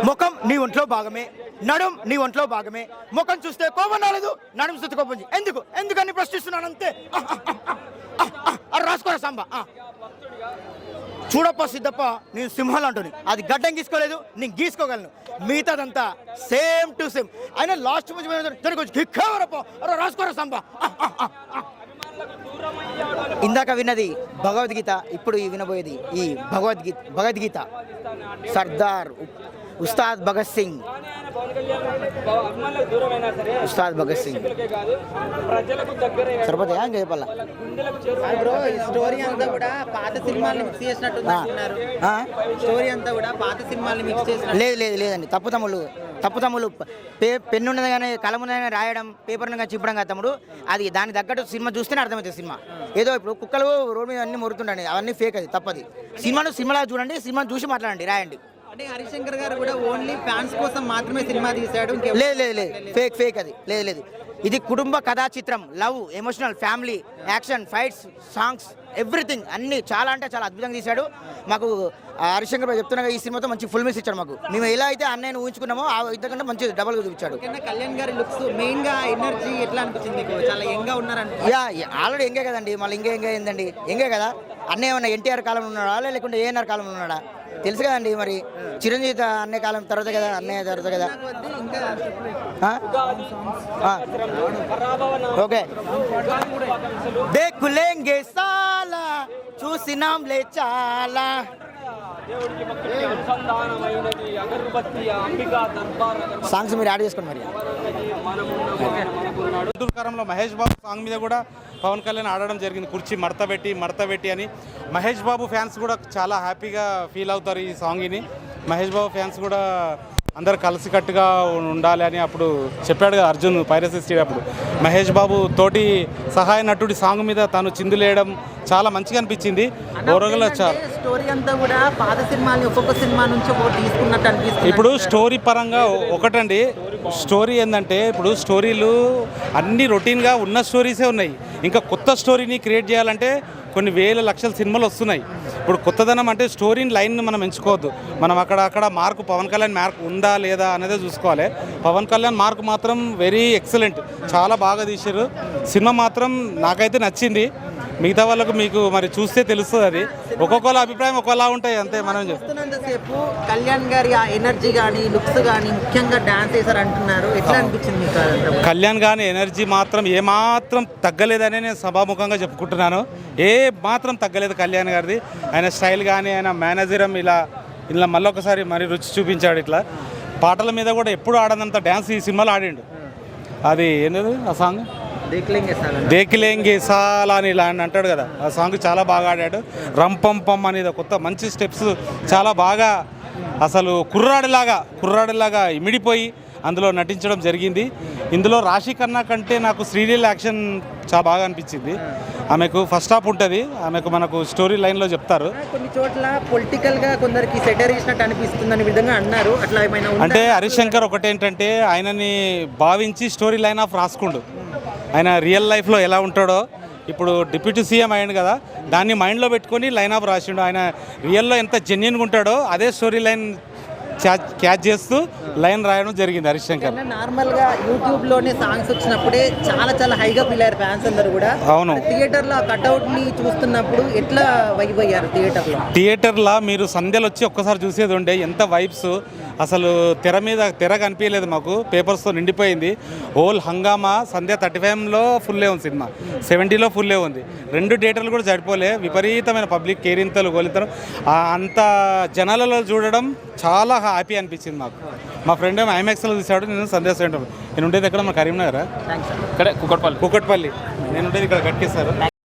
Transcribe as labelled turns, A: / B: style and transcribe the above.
A: ముఖం నీ ఒంట్లో భాగమే, నడుం నీ ఒంట్లో భాగమే. ముఖం చూస్తే కోపం రాలేదు, నడుం చూస్తే కోపం ఎందుకని ప్రశ్నిస్తున్నాను అంతే. అది రాసుకోరా సాంబా. చూడప్ప సిద్ధప్ప నేను సింహాలు అంటుని, అది గడ్డం గీసుకోలేదు, నేను గీసుకోగలను. మిగతాదంతా సేమ్ టు సేమ్. అయినా లాస్ట్ కొంచెం గిక్కవరప్ప, అరే రాసుకోరా సాంబా. ఇందాక విన్నది భగవద్గీత, ఇప్పుడు వినబోయేది ఈ భగవద్గీత. సర్దార్ ఉస్తాద్ భగత్ సింగ్ సరిపోతే చెప్పాల.
B: స్టోరీ అంతా కూడా పాత సినిమాల్ని మిక్స్ చేసినట్టు. స్టోరీ అంతా కూడా పాత సినిమాల్ని మిక్స్ చేసిన.
A: లేదండి, తప్పుతమ్ములు పెన్ను ఉన్నది కానీ కలం ఉన్నది కానీ రాయడం, పేపర్ కానీ చింపడం కదా తమ్ముడు. అది దాని తగ్గట్టు సినిమా చూస్తేనే అర్థమవుతుంది సినిమా. ఏదో ఇప్పుడు కుక్కలు రోడ్డు మీద అన్ని మొరుతుండండి, అవన్నీ ఫేక్, అది తప్పది. సినిమాలా చూడండి, సినిమాను చూసి మాట్లాడండి, రాయండి.
B: అంటే హరిశంకర్ గారు కూడా ఓన్లీ ఫ్యాన్స్ కోసం మాత్రమే సినిమా తీశాడు.
A: లేదు ఫేక్ అది లేదు. ఇది కుటుంబ కథా చిత్రం, love, emotional, family, action, fights, songs, everything అన్ని చాలా అంటే చాలా అద్భుతంగా తీశాడు. మాకు హరిశంకర్ గారు చెప్తున్నా ఈ సినిమాతో మంచి ఫుల్ మిస్ ఇచ్చాడు మాకు. మేము ఎలా అయితే అన్నయ్యను ఊహించుకున్నామో ఆ ఇంతకంటే మంచి డబల్గా చూపించాడు.
B: కళ్యాణ్ గారి లుక్స్ మెయిన్ గా ఎనర్జీ ఎట్లా అనిపించింది? చాలా యంగ్ గా ఉన్నారంట.
A: ఆల్రెడీ ఎంగే కదండి, మళ్ళీ ఎంగే ఏందండి, ఎంగే కదా. అన్నయ్య ఏమన్నా ఎన్టీఆర్ కాలంలో ఉన్నాడా లేకుంటే ఏఎన్ఆర్ కాలంలో ఉన్నాడా తెలుసు కదండి. మరి చిరంజీవి అన్నయ్య కాలం తర్వాత కదా, అన్నయ్య తర్వాత కదా. ఓకే, దేకులేంగే సాలా చూసినాంలే చాలా. సాంగ్స్ మీరు యాడ్ చేసుకోండి మరి.
C: కారంలో మహేష్ బాబు సాంగ్ మీద కూడా పవన్ కళ్యాణ్ ఆడడం జరిగింది, కుర్చీ మడత పెట్టి అని. మహేష్ బాబు ఫ్యాన్స్ కూడా చాలా హ్యాపీగా ఫీల్ అవుతారు ఈ సాంగ్ని. మహేష్ బాబు ఫ్యాన్స్ కూడా అందరు కలిసికట్టుగా ఉండాలి అని అప్పుడు చెప్పాడు కదా అర్జున్ పైరసీ స్టేజ్ అప్పుడు. మహేష్ బాబు తోటి సహాయ నటుడి సాంగ్ మీద తను చిందులేయడం చాలా మంచిగా అనిపించింది. ఓవరాల్గా
B: స్టోరీ అంతా కూడా పాత సినిమాని ఒక్కొక్క సినిమా నుంచి ఒకటి తీసుకున్నట్టు అనిపిస్తుంది.
C: ఇప్పుడు స్టోరీ పరంగా ఒకటండి, స్టోరీ ఏంటంటే ఇప్పుడు స్టోరీలు అన్ని రొటీన్గా ఉన్న స్టోరీసే ఉన్నాయి. ఇంకా కొత్త స్టోరీని క్రియేట్ చేయాలంటే కొన్ని వేల లక్షల సినిమాలు వస్తున్నాయి. ఇప్పుడు కొత్తదనం అంటే స్టోరీని లైన్ని మనం ఎంచుకోవద్దు. మనం అక్కడ మార్కు పవన్ కళ్యాణ్ మార్క్ ఉందా లేదా అనేది చూసుకోవాలి. పవన్ కళ్యాణ్ మార్క్ మాత్రం వెరీ ఎక్సలెంట్, చాలా బాగా తీశారు. సినిమా మాత్రం నాకైతే నచ్చింది. మిగతా వాళ్ళకు మీకు మరి చూస్తే తెలుస్తుంది, అది ఒక్కొక్కళ్ళ అభిప్రాయం ఒక్కోలా ఉంటాయి అంతే. మనం
B: చూస్తున్నంతసేపు కళ్యాణ్ గారి ఆ ఎనర్జీ కానీ లుక్స్ కానీ ముఖ్యంగా డాన్స్ చేశారు అంటున్నారు, ఎట్లా అనిపించింది మీకు?
C: కళ్యాణ్ గారి ఎనర్జీ మాత్రం ఏమాత్రం తగ్గలేదని నేను సభాముఖంగా చెప్పుకుంటున్నాను. ఏ మాత్రం తగ్గలేదు కళ్యాణ్ గారిది. ఆయన స్టైల్ కానీ ఆయన మేనేజరం ఇలా మళ్ళొకసారి మరి రుచి చూపించాడు. ఇట్లా పాటల మీద కూడా ఎప్పుడు ఆడనంత డ్యాన్స్ ఈ సినిమాలో ఆడిండు. అది ఏంటది ఆ సాంగ్, దేకిలేంగే సాలా అని ఇలా అంటాడు కదా, ఆ సాంగ్ చాలా బాగా ఆడాడు. రంపంపం అనేది కొత్త మంచి స్టెప్స్ చాలా బాగా, అసలు కుర్రాడిలాగా ఇమిడిపోయి అందులో నటించడం జరిగింది. ఇందులో రాశి ఖన్నా కంటే నాకు శ్రీలీల యాక్షన్ చాలా బాగా అనిపించింది. ఆమెకు ఫస్ట్ హాఫ్ ఉంటుంది, ఆమెకు మనకు స్టోరీ లైన్లో చెప్తారు.
B: కొన్ని చోట్ల పొలిటికల్గా కొందరికి సెటర్ చేసినట్టు అనిపిస్తుందని విధంగా అన్నారు, అట్లా ఏమైనా
C: అంటే హరిశంకర్ ఒకటేంటంటే ఆయనని భావించి స్టోరీ లైన్ ఆఫ్ రాసుకుండు. ఆయన రియల్ లైఫ్లో ఎలా ఉంటాడో, ఇప్పుడు డిప్యూటీ సీఎం అయ్యాడు కదా, దాన్ని మైండ్లో పెట్టుకొని లైన్ ఆఫ్ రాసిండు. ఆయన రియల్లో ఎంత జెన్యున్గా ఉంటాడో అదే స్టోరీ లైన్ క్యాచ్ చేస్తూ లైన్ రాయడం జరిగింది హరిశంకర్.
B: నార్మల్గా యూట్యూబ్లోనే సాంగ్స్ వచ్చినప్పుడే చాలా హైగా ఫీల్ అయ్యారు ఫ్యాన్స్ అందరూ కూడా.
C: అవును,
B: థియేటర్లో ఆ కట్అవుట్ని చూస్తున్నప్పుడు ఎట్లా వైబ్ అయ్యారు?
C: థియేటర్లో మీరు సంధ్యలు వచ్చి ఒక్కసారి చూసేది ఉండే ఎంత వైబ్స్. అసలు తెర కనిపించలేదు మాకు, పేపర్స్తో నిండిపోయింది. ఓల్ హంగామా సంధ్య 35లో ఫుల్లే ఉంది, సినిమా 70లో ఫుల్లే ఉంది. 2 థియేటర్లు కూడా సరిపోలే, విపరీతమైన పబ్లిక్ కేరింతలు గోలింతలు. అంత జనాలలో చూడడం చాలా హ్యాపీ అనిపించింది మాకు. మా ఫ్రెండ్ ఏమో ఐమాక్స్లో చూసాడు, నేను సంధ్య సెంటర్. నేను ఉండేది ఎక్కడ, మా కరీంనగర్, ఇక్కడే కుకట్పల్లి. నేను ఉండేది ఇక్కడ కట్టిస్తారు.